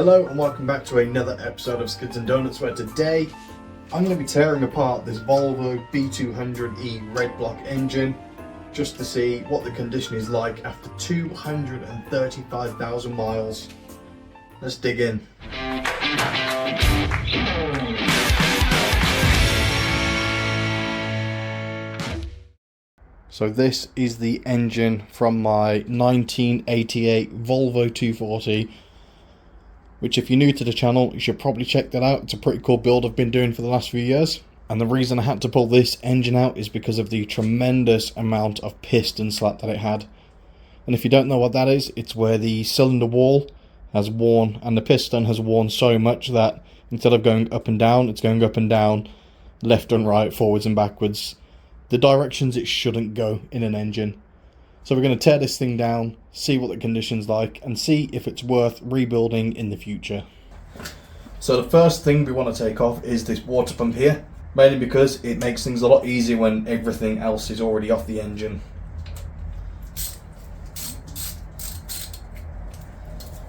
Hello and welcome back to another episode of Skids and Donuts, where today I'm going to be tearing apart this Volvo B200E red block engine just to see what the condition is like after 235,000 miles. Let's dig in. So this is the engine from my 1988 Volvo 240, which if you're new to the channel, you should probably check that out. It's a pretty cool build I've been doing for the last few years. And the reason I had to pull this engine out is because of the tremendous amount of piston slap that it had. And if you don't know what that is, it's where the cylinder wall has worn and the piston has worn so much that instead of going up and down, it's going up and down, left and right, forwards and backwards, the directions it shouldn't go in an engine. So we're going to tear this thing down, see what the condition's like, and see if it's worth rebuilding in the future. So the first thing we want to take off is this water pump here, mainly because it makes things a lot easier when everything else is already off the engine.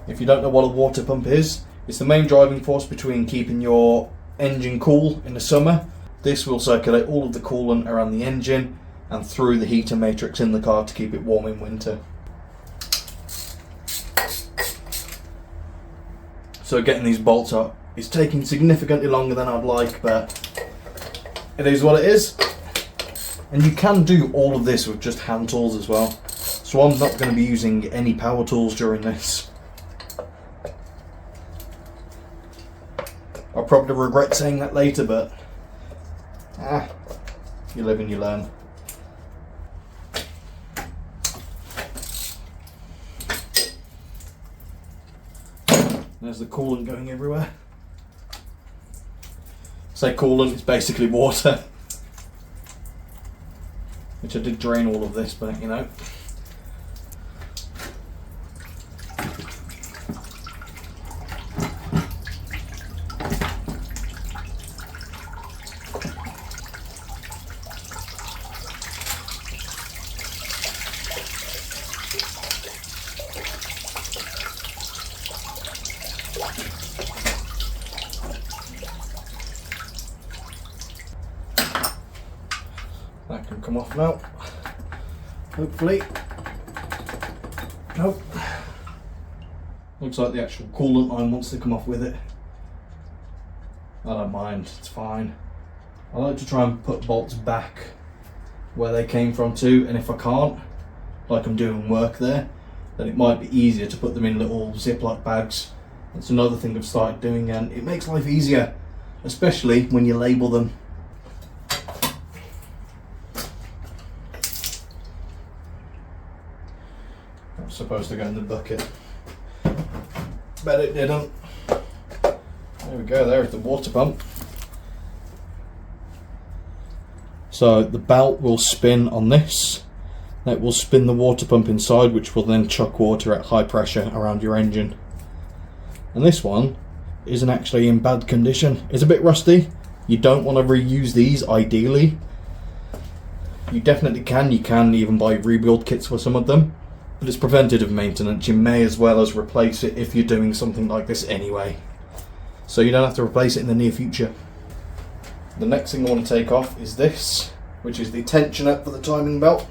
If you don't know what a water pump is, it's the main driving force between keeping your engine cool in the summer. This will circulate all of the coolant around the engine and through the heater matrix in the car to keep it warm in winter. So getting these bolts up is taking significantly longer than I'd like, but it is what it is. And you can do all of this with just hand tools as well. So I'm not going to be using any power tools during this. I'll probably regret saying that later, but you live and you learn. There's the coolant going everywhere. Say coolant, it's basically water. Which I did drain all of this, but you know. That can come off now, hopefully. Nope. Looks like the actual coolant line wants to come off with it. I don't mind, it's fine. I like to try and put bolts back where they came from too, and if I can't, like I'm doing work there, then it might be easier to put them in little Ziploc bags. That's another thing I've started doing, and it makes life easier, especially when you label them. Supposed to go in the bucket, but it didn't. There we go, there's the water pump. So the belt will spin on this, that will spin the water pump inside, which will then chuck water at high pressure around your engine. And this one isn't actually in bad condition, it's a bit rusty. You don't want to reuse these ideally. You definitely can, you can even buy rebuild kits for some of them. But it's preventative maintenance, you may as well as replace it if you're doing something like this anyway. So you don't have to replace it in the near future. The next thing I want to take off is this, which is the tensioner for the timing belt.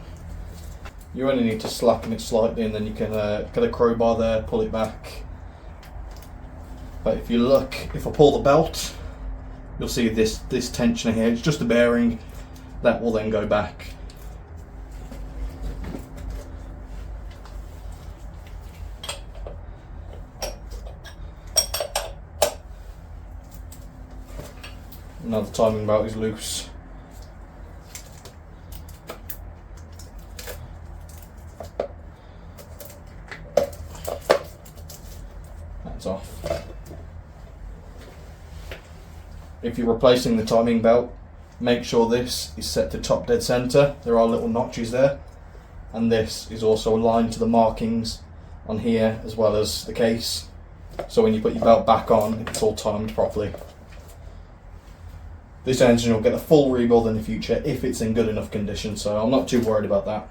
You only need to slacken it slightly and then you can get a crowbar there, pull it back. But if you look, if I pull the belt, you'll see this tensioner here, it's just a bearing, that will then go back. Now the timing belt is loose. That's off. If you're replacing the timing belt, make sure this is set to top dead center. There are little notches there. And this is also aligned to the markings on here as well as the case. So when you put your belt back on, it's all timed properly. This engine will get a full rebuild in the future if it's in good enough condition, so I'm not too worried about that.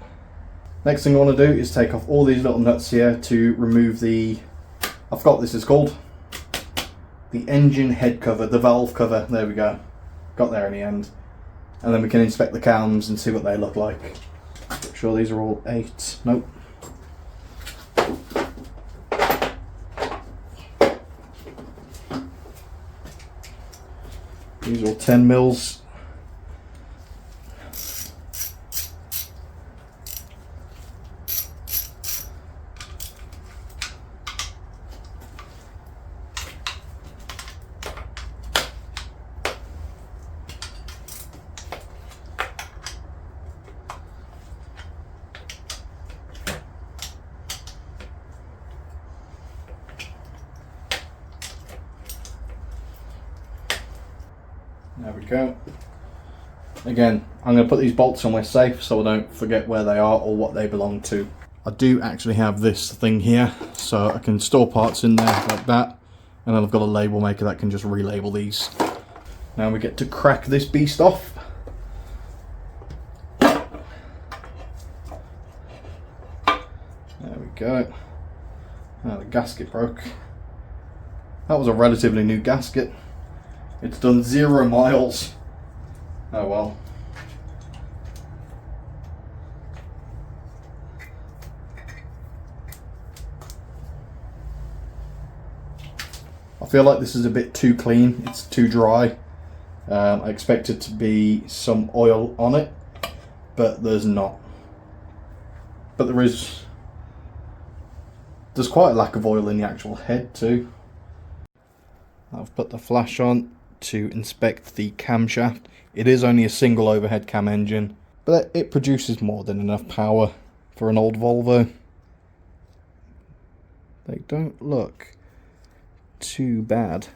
Next thing I want to do is take off all these little nuts here to remove the, I forgot what this is called, the engine head cover, the valve cover. There we go. Got there in the end. And then we can inspect the cams and see what they look like. I'm sure these are all 8. Nope. These are all 10 mils. There we go. Again, I'm going to put these bolts somewhere safe so I don't forget where they are or what they belong to. I do actually have this thing here, so I can store parts in there like that, and then I've got a label maker that can just relabel these. Now we get to crack this beast off. There we go. Now the gasket broke. That was a relatively new gasket. It's done 0 miles. Oh well. I feel like this is a bit too clean. It's too dry. I expect it to be some oil on it, but there's not. But there's quite a lack of oil in the actual head too. I've put the flash on to inspect the camshaft. It is only a single overhead cam engine, but it produces more than enough power for an old Volvo. They don't look too bad.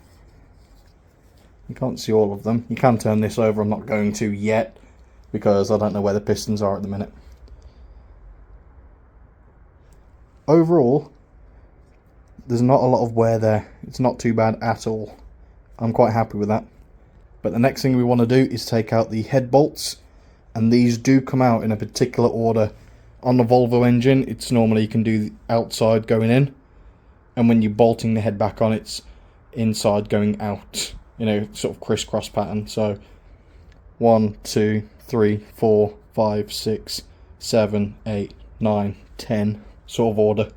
You can't see all of them. You can turn this over. I'm not going to yet because I don't know where the pistons are at the minute. Overall, there's not a lot of wear there. It's not too bad at all. I'm quite happy with that. But the next thing we want to do is take out the head bolts, and these do come out in a particular order. On the Volvo engine, it's normally you can do outside going in, and when you're bolting the head back on, it's inside going out, you know, sort of crisscross pattern. So 1, 2, 3, 4, 5, 6, 7, 8, 9, 10 sort of order.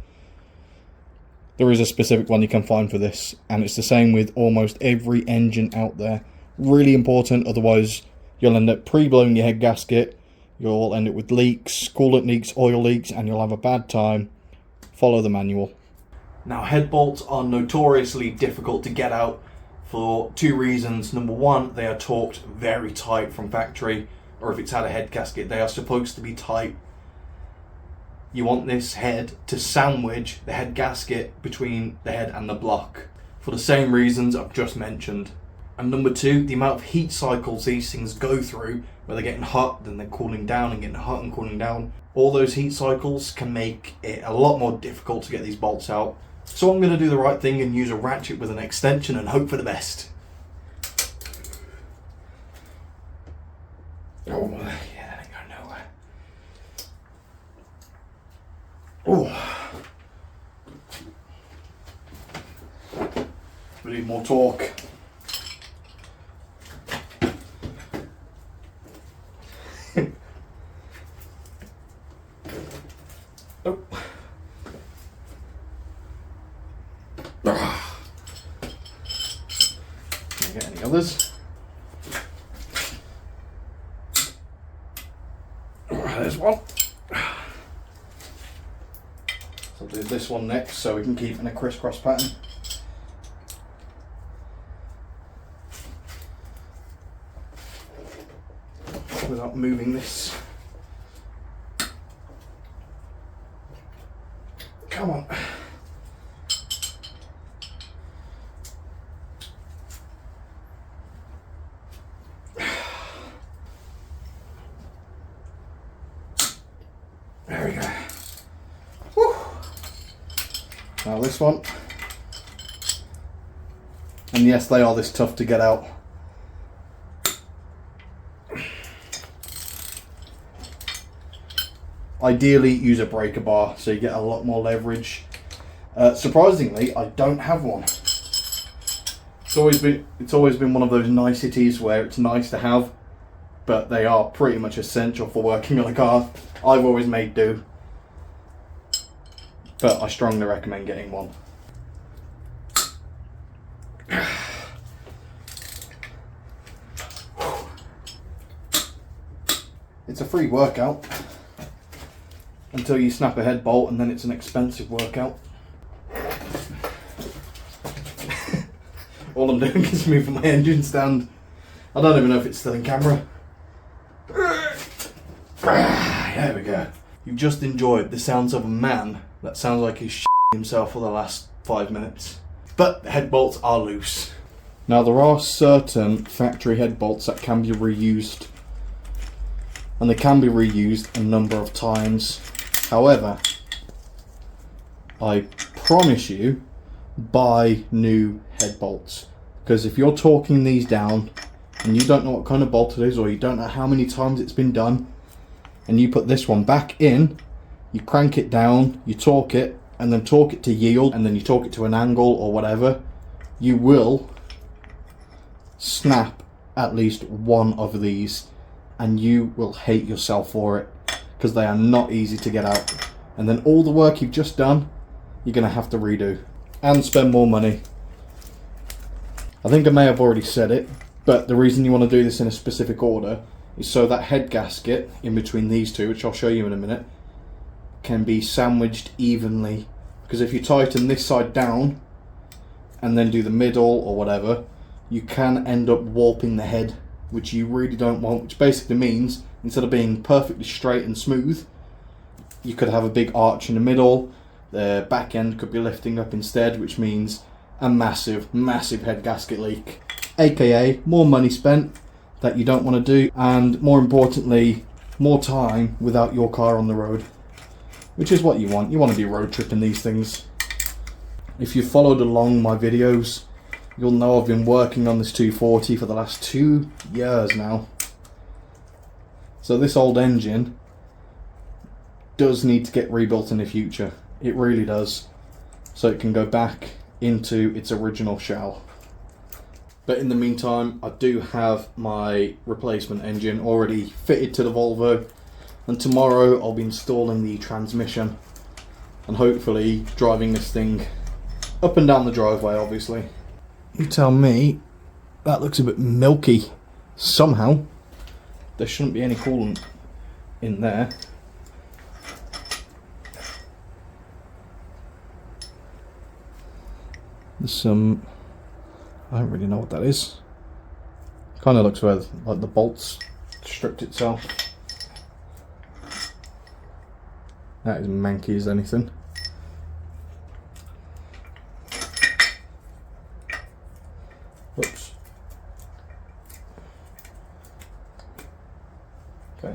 There is a specific one you can find for this, and it's the same with almost every engine out there. Really important, otherwise you'll end up pre-blowing your head gasket, you'll end up with leaks, coolant leaks, oil leaks, and you'll have a bad time. Follow the manual. Now, head bolts are notoriously difficult to get out for 2 reasons. Number 1, they are torqued very tight from factory, or if it's had a head gasket, they are supposed to be tight. You want this head to sandwich the head gasket between the head and the block for the same reasons I've just mentioned. And number 2, the amount of heat cycles these things go through, where they're getting hot, then they're cooling down and getting hot and cooling down. All those heat cycles can make it a lot more difficult to get these bolts out. So I'm going to do the right thing and use a ratchet with an extension and hope for the best. Oh, yeah, that ain't going nowhere. Oh. We need more torque. Oh. Can I get any others? There's one. So I'll do this one next so we can keep in a crisscross pattern. Without moving this. Come on. There we go. Woo. Now this one. And yes, they are this tough to get out. Ideally, use a breaker bar so you get a lot more leverage. Surprisingly, I don't have one. always been one of those niceties where it's nice to have, but they are pretty much essential for working on a car. I've always made do, but I strongly recommend getting one. It's a free workout until you snap a head bolt, and then it's an expensive workout. All I'm doing is moving my engine stand. I don't even know if it's still in camera. There we go. You've just enjoyed the sounds of a man that sounds like he's shitting himself for the last 5 minutes. But the head bolts are loose. Now there are certain factory head bolts that can be reused, and they can be reused a number of times. However, I promise you, buy new head bolts, because if you're torquing these down and you don't know what kind of bolt it is, or you don't know how many times it's been done, and you put this one back in, you crank it down, you torque it, and then torque it to yield, and then you torque it to an angle or whatever, you will snap at least one of these, and you will hate yourself for it, because they are not easy to get out. And then all the work you've just done, you're going to have to redo and spend more money. I think I may have already said it, but the reason you want to do this in a specific order is so that head gasket in between these two, which I'll show you in a minute, can be sandwiched evenly. Because if you tighten this side down and then do the middle or whatever, you can end up warping the head, which you really don't want, which basically means instead of being perfectly straight and smooth, you could have a big arch in the middle. The back end could be lifting up instead, which means a massive, massive head gasket leak, aka more money spent that you don't want to do, and more importantly, more time without your car on the road, which is what you want. You want to be road tripping these things. If you've followed along my videos, you'll know I've been working on this 240 for the last 2 years now. So this old engine does need to get rebuilt in the future. It really does. So it can go back into its original shell. But in the meantime, I do have my replacement engine already fitted to the Volvo. And tomorrow I'll be installing the transmission and hopefully driving this thing up and down the driveway, obviously. You tell me, that looks a bit milky. Somehow, there shouldn't be any coolant in there. There's some, I don't really know what that is. Kind of looks where like the bolts stripped itself. That is manky as anything. Whoops. Okay.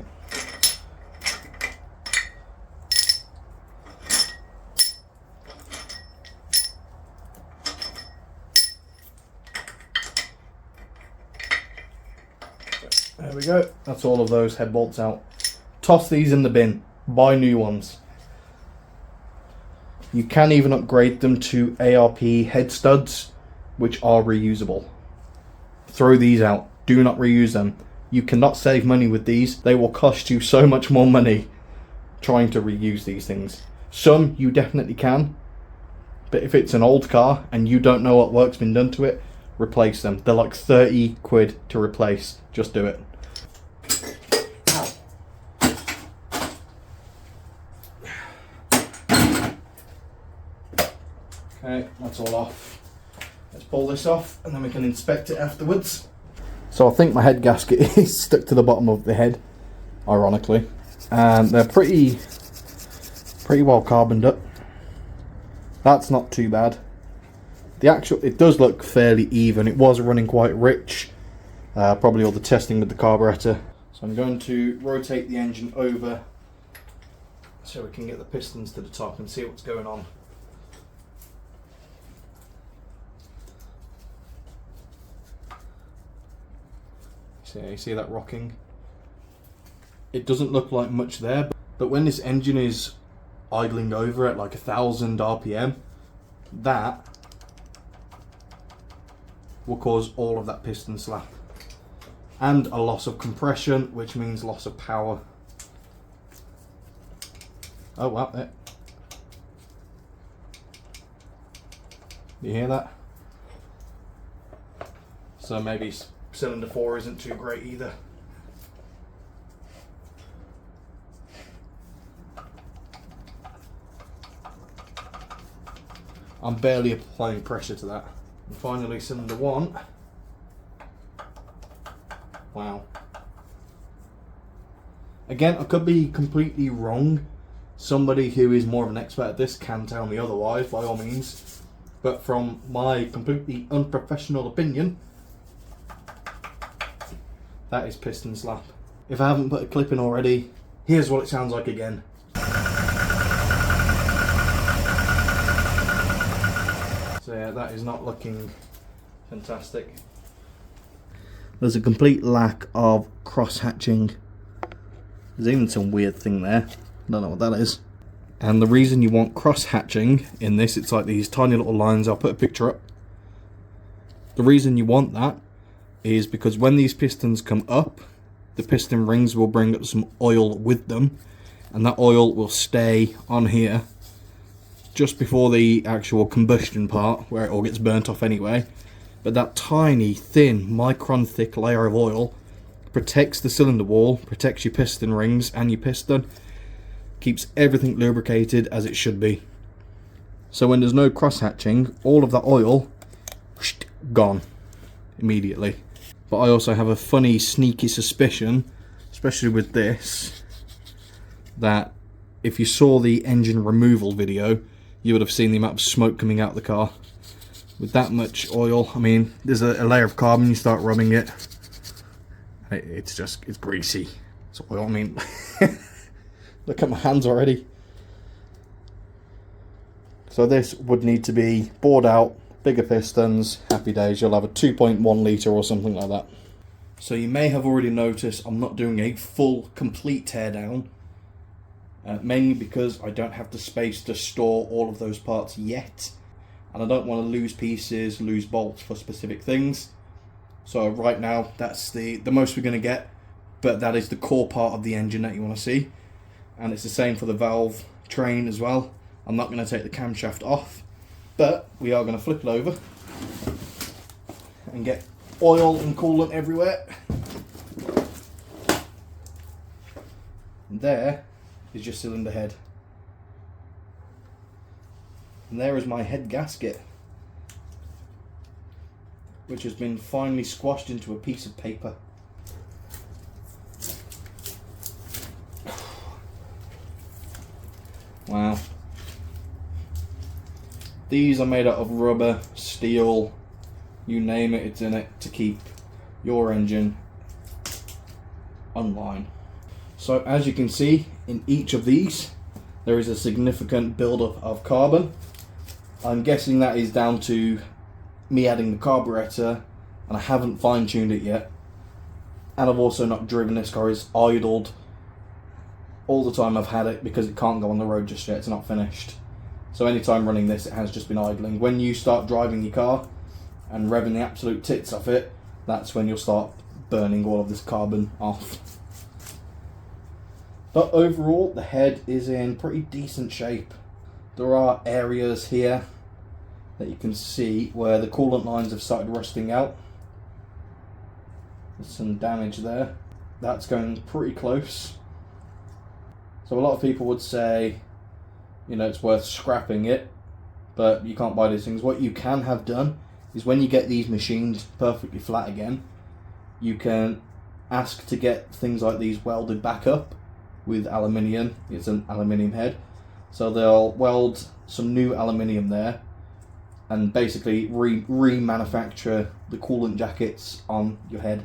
There we go. That's all of those head bolts out. Toss these in the bin. Buy new ones. You can even upgrade them to ARP head studs, which are reusable. Throw these out. Do not reuse them. You cannot save money with these. They will cost you so much more money trying to reuse these things. Some you definitely can, but if it's an old car and you don't know what work's been done to it, replace them. They're like 30 quid to replace. Just do it. Okay, that's all off. Let's pull this off and then we can inspect it afterwards. So I think my head gasket is stuck to the bottom of the head, ironically. And they're pretty well carboned up. That's not too bad. It does look fairly even. It was running quite rich. Probably all the testing with the carburetor. So I'm going to rotate the engine over so we can get the pistons to the top and see what's going on. So you see that rocking? It doesn't look like much there, but when this engine is idling over at like 1000 RPM, that will cause all of that piston slap. And a loss of compression, which means loss of power. Oh wow, there. You hear that? So maybe cylinder 4 isn't too great either. I'm barely applying pressure to that. And finally, cylinder 1. Wow. Again, I could be completely wrong. Somebody who is more of an expert at this can tell me otherwise, by all means. But from my completely unprofessional opinion, that is piston slap. If I haven't put a clip in already, here's what it sounds like again. So yeah, that is not looking fantastic. There's a complete lack of cross-hatching. There's even some weird thing there. I don't know what that is. And the reason you want cross-hatching in this, it's like these tiny little lines. I'll put a picture up. The reason you want that is because when these pistons come up, the piston rings will bring up some oil with them, and that oil will stay on here just before the actual combustion part, where it all gets burnt off anyway. But that tiny, thin, micron thick layer of oil protects the cylinder wall, protects your piston rings and your piston, keeps everything lubricated as it should be. So when there's no cross-hatching, all of that oil, gone immediately. But I also have a funny, sneaky suspicion, especially with this, that if you saw the engine removal video, you would have seen the amount of smoke coming out of the car. With that much oil, I mean, there's a layer of carbon, you start rubbing it, it's greasy. It's oil, I mean, look at my hands already. So this would need to be bored out, bigger pistons, happy days, you'll have a 2.1 litre or something like that. So you may have already noticed I'm not doing a full, complete teardown. Mainly because I don't have the space to store all of those parts yet, and I don't want to lose pieces, lose bolts for specific things. So right now that's the most we're going to get, but that is the core part of the engine that you want to see. And it's the same for the valve train as well. I'm not going to take the camshaft off, but we are going to flip it over and get oil and coolant everywhere. And there is your cylinder head. And there is my head gasket, which has been finally squashed into a piece of paper. Wow. These are made out of rubber, steel, you name it, it's in it to keep your engine online. So as you can see, in each of these there is a significant buildup of carbon. I'm guessing that is down to me adding the carburetor, and I haven't fine-tuned it yet. And I've also not driven this car, it's idled all the time I've had it because it can't go on the road just yet, it's not finished. So anytime running this, it has just been idling. When you start driving your car and revving the absolute tits off it, that's when you'll start burning all of this carbon off. But overall, the head is in pretty decent shape. There are areas here that you can see where the coolant lines have started rusting out. There's some damage there. That's going pretty close. So a lot of people would say, you know, it's worth scrapping it, but you can't buy these things. What you can have done is when you get these machines perfectly flat again, you can ask to get things like these welded back up with aluminium. It's an aluminium head, so they'll weld some new aluminium there and basically remanufacture the coolant jackets on your head.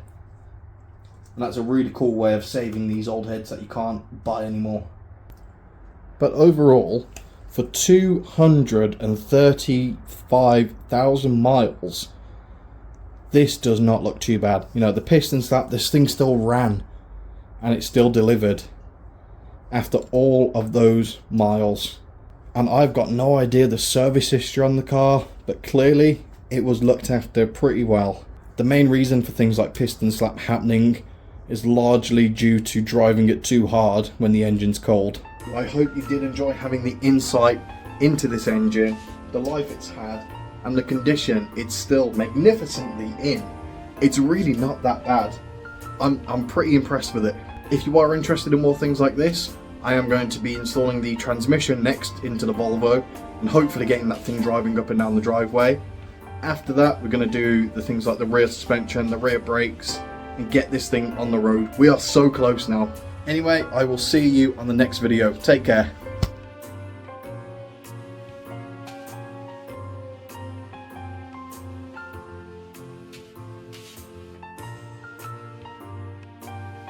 And that's a really cool way of saving these old heads that you can't buy anymore. But overall, for 235,000 miles, this does not look too bad. You know, the piston slap, this thing still ran and it still delivered after all of those miles. And I've got no idea the service history on the car, but clearly it was looked after pretty well. The main reason for things like piston slap happening is largely due to driving it too hard when the engine's cold. I hope you did enjoy having the insight into this engine, the life it's had, and the condition it's still magnificently in. It's really not that bad. I'm pretty impressed with it. If you are interested in more things like this, I am going to be installing the transmission next into the Volvo and hopefully getting that thing driving up and down the driveway. After that, we're going to do the things like the rear suspension, the rear brakes, and get this thing on the road. We are so close now. Anyway, I will see you on the next video. Take care.